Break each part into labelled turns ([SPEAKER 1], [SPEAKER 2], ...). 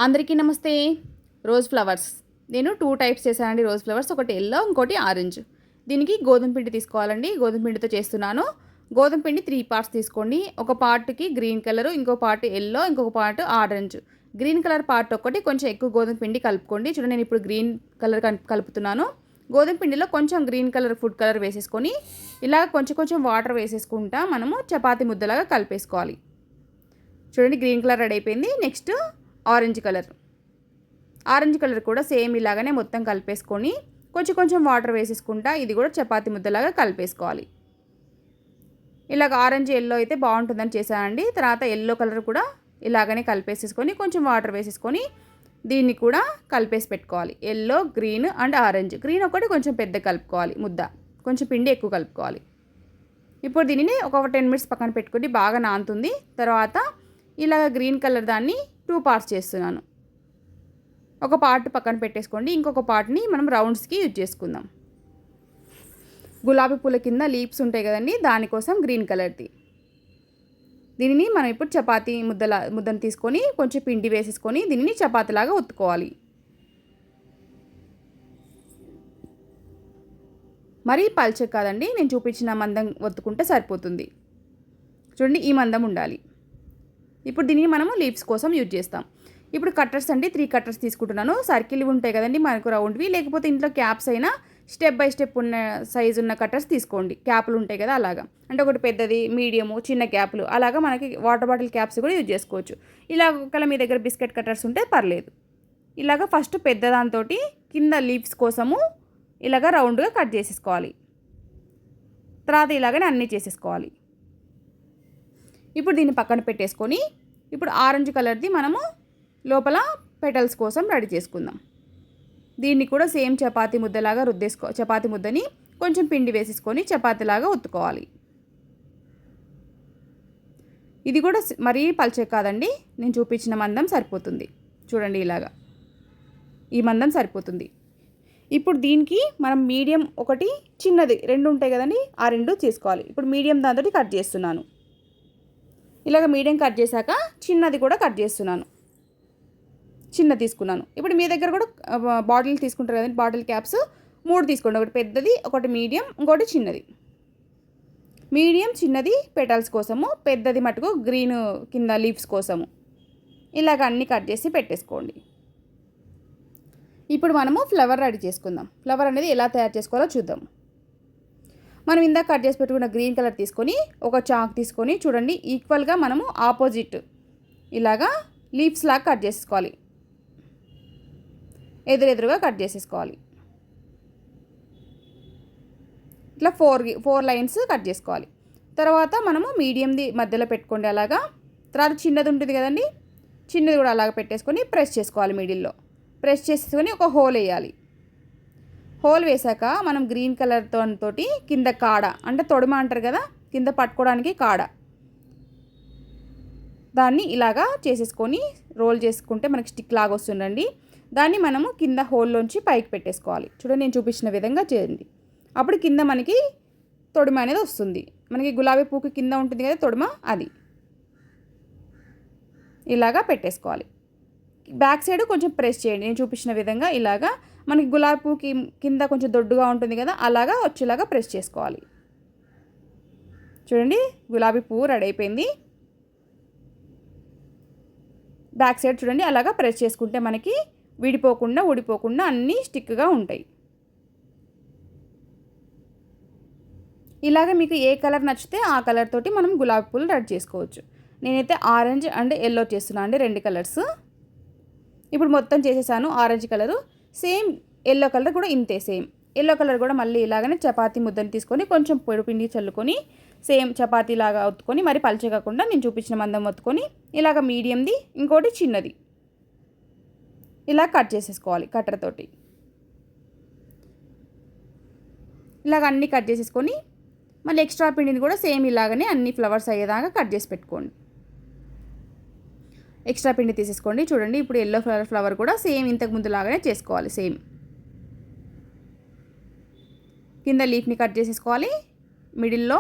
[SPEAKER 1] అందరికీ నమస్తే. Rose flowers నేను 2 టైప్స్ చేశానండి. రోజ్ ఫ్లవర్స్ ఒకటి యెల్లో, ఇంకోటి ఆరెంజ్. దీనికి గోధుమ పిండి తీసుకోవాలండి. గోధుమ పిండితో చేస్తున్నాను. గోధుమ పిండి 3 పార్ట్స్ తీసుకోండి. ఒక పార్ట్కి గ్రీన్ కలర్, ఇంకో పార్ట్ యెల్లో, ఇంకొక part orange. Green colour part ఒకటి కొంచెం ఎక్కువ గోధుమ పిండి కలుపుకోండి. చూడండి, నేను ఇప్పుడు గ్రీన్ కలర్ కలుపుతున్నాను. గోధుమ పిండిలో కొంచెం గ్రీన్ కలర్ ఫుడ్ కలర్ వేసేసుకొని ఇలా కొంచెం కొంచెం వాటర్ వేసేసుకుంటా మనము చపాతీ ముద్దలాగా కలిపేసుకోవాలి. చూడండి, గ్రీన్ కలర్ రెడీ అయిపోయింది. నెక్స్ట్ ఆరెంజ్ కలర్ కూడా సేమ్ ఇలాగనే మొత్తం కలిపేసుకొని కొంచెం కొంచెం వాటర్ వేసేసుకుంటా ఇది కూడా చపాతీ ముద్దలాగా కలిపేసుకోవాలి. ఇలాగ ఆరెంజ్ యెల్లో అయితే బాగుంటుందని చేశానండి. తర్వాత యెల్లో కలర్ కూడా ఇలాగనే కలిపేసేసుకొని కొంచెం వాటర్ వేసేసుకొని దీన్ని కూడా కలిపేసి పెట్టుకోవాలి. Yellow, green and orange. Green ఒకటి కొంచెం పెద్ద కలుపుకోవాలి, ముద్ద కొంచెం పిండి ఎక్కువ కలుపుకోవాలి. ఇప్పుడు దీనిని ఒక 10 మినిట్స్ పక్కన పెట్టుకొని బాగా నానుతుంది. తర్వాత ఇలాగ గ్రీన్ కలర్ దాన్ని 2 పార్ట్స్ చేస్తున్నాను. ఒక పార్ట్ పక్కన పెట్టేసుకోండి. ఇంకొక పార్ట్ని మనం రౌండ్స్కి యూజ్ చేసుకుందాం. గులాబీ పూల కింద లీవ్స్ ఉంటాయి కదండి, దానికోసం గ్రీన్ కలర్ది. దీనిని మనం ఇప్పుడు చపాతీ ముద్దను తీసుకొని కొంచెం పిండి వేసేసుకొని దీనిని చపాతీలాగా ఒత్తుకోవాలి. మరీ పల్చగా కాదండి, నేను చూపించిన మందం ఒత్తుకుంటే సరిపోతుంది. చూడండి, ఈ మందం ఉండాలి. ఇప్పుడు దీన్ని మనము లీవ్స్ కోసం యూజ్ చేస్తాం. ఇప్పుడు కట్టర్స్ అండి, 3 కట్టర్స్ తీసుకుంటున్నాను. సర్కిల్ ఉంటాయి కదండి మనకు రౌండ్వి, లేకపోతే ఇంట్లో క్యాప్స్ అయినా స్టెప్ బై స్టెప్ ఉన్న సైజు ఉన్న కట్టర్స్ తీసుకోండి. క్యాప్లు ఉంటాయి కదా, అలాగా అంటే ఒకటి పెద్దది, మీడియము, చిన్న క్యాప్లు, అలాగా మనకి వాటర్ బాటిల్ క్యాప్స్ కూడా యూజ్ చేసుకోవచ్చు. ఇలా ఒకవేళ మీ దగ్గర బిస్కెట్ కట్టర్స్ ఉంటే పర్లేదు. ఇలాగ ఫస్ట్ పెద్దదాంతో కింద లీవ్స్ కోసము ఇలాగ రౌండ్గా కట్ చేసేసుకోవాలి. తర్వాత ఇలాగనే అన్నీ చేసేసుకోవాలి. ఇప్పుడు దీన్ని పక్కన పెట్టేసుకొని ఇప్పుడు ఆరెంజ్ కలర్ది మనము లోపల పెటల్స్ కోసం రెడీ చేసుకుందాం. దీన్ని కూడా సేమ్ చపాతీ ముద్దలాగా చపాతీ ముద్దని కొంచెం పిండి వేసేసుకొని చపాతీలాగా ఒత్తుకోవాలి. ఇది కూడా మరీ పల్చగా కాదండి, నేను చూపించిన మందం సరిపోతుంది. చూడండి, ఇలాగా ఈ మందం సరిపోతుంది. ఇప్పుడు దీనికి మనం మీడియం ఒకటి, చిన్నది 2 ఉంటాయి కదండి, ఆ 2 చేసుకోవాలి. ఇప్పుడు మీడియం దాంతో కట్ చేస్తున్నాను. ఇలాగ మీడియం కట్ చేశాక చిన్నది కూడా కట్ చేస్తున్నాను. చిన్న తీసుకున్నాను. ఇప్పుడు మీ దగ్గర కూడా బాటిల్ తీసుకుంటారు కదండి, బాటిల్ క్యాప్స్ 3 తీసుకోండి. ఒకటి పెద్దది, ఒకటి మీడియం, ఇంకోటి చిన్నది. మీడియం చిన్నది పెటల్స్ కోసము, పెద్దది మటుకు గ్రీన్ కింద లీవ్స్ కోసము. ఇలాగ అన్నీ కట్ చేసి పెట్టేసుకోండి. ఇప్పుడు మనము ఫ్లవర్ రెడీ చేసుకుందాం. ఫ్లవర్ అనేది ఎలా తయారు చేసుకోవాలో చూద్దాం. మనం ఇందాక కట్ చేసి పెట్టుకున్న గ్రీన్ కలర్ తీసుకొని ఒక చాక్ తీసుకొని చూడండి, ఈక్వల్గా మనము ఆపోజిట్ ఇలాగా లీవ్స్ లాగా కట్ చేసుకోవాలి. ఎదురెదురుగా కట్ చేసేసుకోవాలి. ఇట్లా 4 లైన్స్ కట్ చేసుకోవాలి. తర్వాత మనము మీడియంది మధ్యలో పెట్టుకోండి అలాగా. తర్వాత చిన్నది ఉంటుంది కదండి, చిన్నది కూడా అలాగ పెట్టేసుకొని ప్రెస్ చేసుకోవాలి. మిడిల్లో ప్రెస్ చేసుకొని ఒక హోల్ వేయాలి. హోల్ వేసాక మనం గ్రీన్ కలర్ తోటి కింద కాడ అంటే తొడిమ అంటారు కదా, కింద పట్టుకోవడానికి కాడ, దాన్ని ఇలాగా చేసేసుకొని రోల్ చేసుకుంటే మనకి స్టిక్ లాగా వస్తుందండి. దాన్ని మనము కింద హోల్లోంచి పైకి పెట్టేసుకోవాలి. చూడండి, నేను చూపించిన విధంగా చేయండి. అప్పుడు కింద మనకి తొడిమ అనేది వస్తుంది. మనకి గులాబీ పువ్వుకి కింద ఉంటుంది కదా తొడిమ, అది ఇలాగా పెట్టేసుకోవాలి. బ్యాక్ సైడ్ కొంచెం ప్రెస్ చేయండి. నేను చూపించిన విధంగా ఇలాగా మనకి గులాబీ పువ్వుకి కింద కొంచెం దొడ్డుగా ఉంటుంది కదా, అలాగా వచ్చేలాగా ప్రెస్ చేసుకోవాలి. చూడండి, గులాబీ పువ్వు రెడీ అయిపోయింది. బ్యాక్ సైడ్ చూడండి, అలాగా ప్రెస్ చేసుకుంటే మనకి విడిపోకుండా ఊడిపోకుండా అన్నీ స్టిక్గా ఉంటాయి. ఇలాగ మీకు ఏ కలర్ నచ్చితే ఆ కలర్ తోటి మనం గులాబీ పూలు రెడీ చేసుకోవచ్చు. నేనైతే ఆరెంజ్ అండ్ యెల్లో చేస్తున్నాను అండి, 2 కలర్స్. ఇప్పుడు మొత్తం చేసేసాను. Orange colour same, yellow colour కూడా ఇంతే సేమ్. యెల్లో కలర్ కూడా మళ్ళీ ఇలాగనే చపాతీ ముద్దని తీసుకొని కొంచెం పొడి పిండి చల్లుకొని సేమ్ చపాతీలాగా ఒత్తుకొని, మరి పల్చగా కాకుండా నేను చూపించిన మందం ఒత్తుకొని ఇలాగ మీడియంది, ఇంకోటి చిన్నది ఇలా కట్ చేసేసుకోవాలి కట్టర్ తోటి. ఇలాగ అన్నీ కట్ చేసేసుకొని మళ్ళీ ఎక్స్ట్రా పిండిని కూడా సేమ్ ఇలాగనే అన్ని ఫ్లవర్స్ అయ్యేదాకా కట్ చేసి పెట్టుకోండి. ఎక్స్ట్రా పిండి తీసేసుకోండి. చూడండి, ఇప్పుడు యెల్లో ఫ్లవర్ కూడా సేమ్ ఇంతకు ముందు లాగానే చేసుకోవాలి. సేమ్ కింద లీఫ్ని కట్ చేసేసుకోవాలి. మిడిల్లో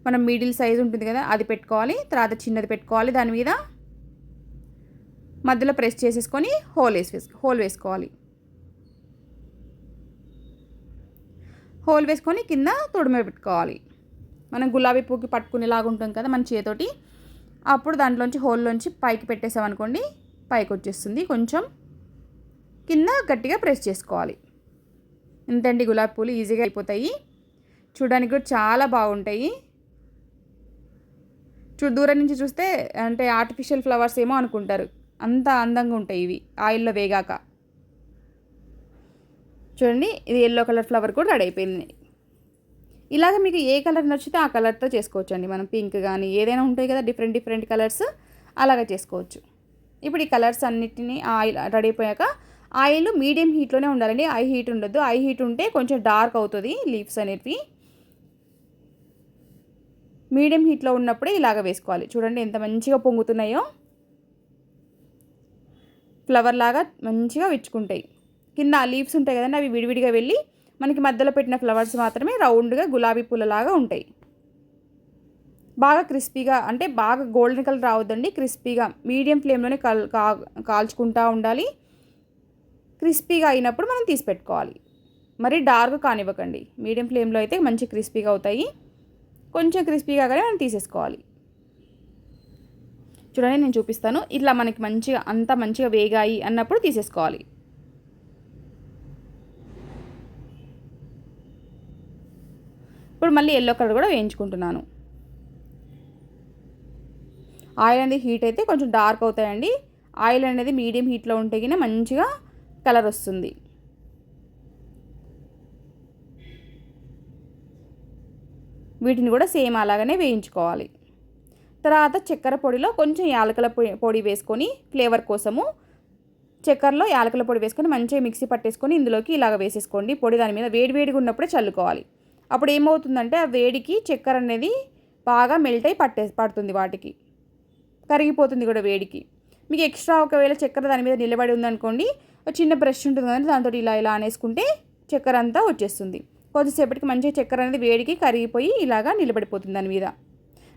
[SPEAKER 1] మనం మిడిల్ సైజ్ ఉంటుంది కదా, అది పెట్టుకోవాలి. తర్వాత చిన్నది పెట్టుకోవాలి. దాని మీద మధ్యలో ప్రెస్ చేసేసుకొని హోల్ వేసుకోవాలి. హోల్ వేసుకొని కింద తొడిమ పెట్టుకోవాలి. మనం గులాబీ పువ్వుకి పట్టుకునేలాగా ఉంటుంది కదా మన చేతోటి, అప్పుడు దాంట్లోంచి హోల్లోంచి పైకి పెట్టేసామనుకోండి పైకి వచ్చేస్తుంది. కొంచెం కింద గట్టిగా ప్రెస్ చేసుకోవాలి. ఇంతండి గులాబీ పూలు ఈజీగా అయిపోతాయి. చూడడానికి కూడా చాలా బాగుంటాయి. దూరం నుంచి చూస్తే అంటే ఆర్టిఫిషియల్ ఫ్లవర్స్ ఏమో అనుకుంటారు, అంత అందంగా ఉంటాయి ఇవి ఆయిల్లో వేగాక. చూడండి ఇది ఎల్లో కలర్ ఫ్లవర్ కూడా రెడీ అయిపోయింది. ఇలాగ మీకు ఏ కలర్ నచ్చితే ఆ కలర్తో చేసుకోవచ్చు అండి. మనం పింక్ కానీ ఏదైనా ఉంటాయి కదా డిఫరెంట్ కలర్స్, అలాగ చేసుకోవచ్చు. ఇప్పుడు ఈ కలర్స్ అన్నిటినీ ఆయిల్ రెడీ అయిపోయాక ఆయిల్ మీడియం హీట్లోనే ఉండాలండి, హై హీట్ ఉండొద్దు. హై హీట్ ఉంటే కొంచెం డార్క్ అవుతుంది లీవ్స్ అనేవి. మీడియం హీట్లో ఉన్నప్పుడే ఇలాగ వేసుకోవాలి. చూడండి ఎంత మంచిగా పొంగుతున్నాయో, ఫ్లవర్ లాగా మంచిగా విచ్చుకుంటాయి. కింద లీవ్స్ ఉంటాయి కదండి, అవి విడివిడిగా వెళ్ళి మనకి మధ్యలో పెట్టిన ఫ్లవర్స్ మాత్రమే రౌండ్గా గులాబీ పూలలాగా ఉంటాయి. బాగా క్రిస్పీగా అంటే బాగా గోల్డెన్ కలర్ రావద్దండి, క్రిస్పీగా మీడియం ఫ్లేమ్లోనే కాల్చుకుంటూ ఉండాలి. క్రిస్పీగా అయినప్పుడు మనం తీసి పెట్టుకోవాలి. మరి డార్క్ కానివ్వకండి, మీడియం ఫ్లేమ్లో అయితే మంచి క్రిస్పీగా అవుతాయి. కొంచెం క్రిస్పీగానే మనం తీసేసుకోవాలి. చూడండి నేను చూపిస్తాను. ఇట్లా మనకి మంచిగా అంతా మంచిగా వేగాయి అన్నప్పుడు తీసేసుకోవాలి. ఇప్పుడు మళ్ళీ ఎల్లో కలర్ కూడా వేయించుకుంటున్నాను. ఆయిల్ అనేది హీట్ అయితే కొంచెం డార్క్ అవుతాయండి. ఆయిల్ అనేది మీడియం హీట్లో ఉంటే కింద మంచిగా కలర్ వస్తుంది. వీటిని కూడా సేమ్ అలాగనే వేయించుకోవాలి. తర్వాత చక్కెర పొడిలో కొంచెం యాలకుల పొడి వేసుకొని ఫ్లేవర్ కోసము చక్కెరలో యాలకుల పొడి వేసుకొని మంచిగా మిక్సీ పట్టేసుకొని ఇందులోకి ఇలాగ వేసేసుకోండి. పొడి దాని మీద వేడివేడిగా ఉన్నప్పుడే చల్లుకోవాలి. అప్పుడు ఏమవుతుందంటే ఆ వేడికి చక్కెర అనేది బాగా మెల్ట్ అయి పడుతుంది, వాటికి కరిగిపోతుంది కూడా వేడికి. మీకు ఎక్స్ట్రా ఒకవేళ చక్కెర దాని మీద నిలబడి ఉందనుకోండి, చిన్న బ్రష్ ఉంటుంది కదండి, దాంతో ఇలా అనేసుకుంటే చక్కెర అంతా వచ్చేస్తుంది. కొద్దిసేపటికి మంచిగా చక్కెర అనేది వేడికి కరిగిపోయి ఇలాగా నిలబడిపోతుంది దాని మీద.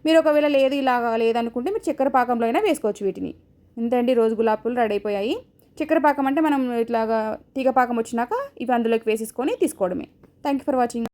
[SPEAKER 1] మీరు ఒకవేళ ఇలాగా లేదనుకుంటే మీరు చక్కెర పాకంలో అయినా వేసుకోవచ్చు వీటిని. ఇంతండి రోజు గులాబీ పూలు రెడీ అయిపోయాయి. చక్కెర పాకం అంటే మనం ఇట్లాగా తీగ పాకం వచ్చినాక ఇవి అందులోకి వేసేసుకొని తీసుకోవడమే. Thank you for watching.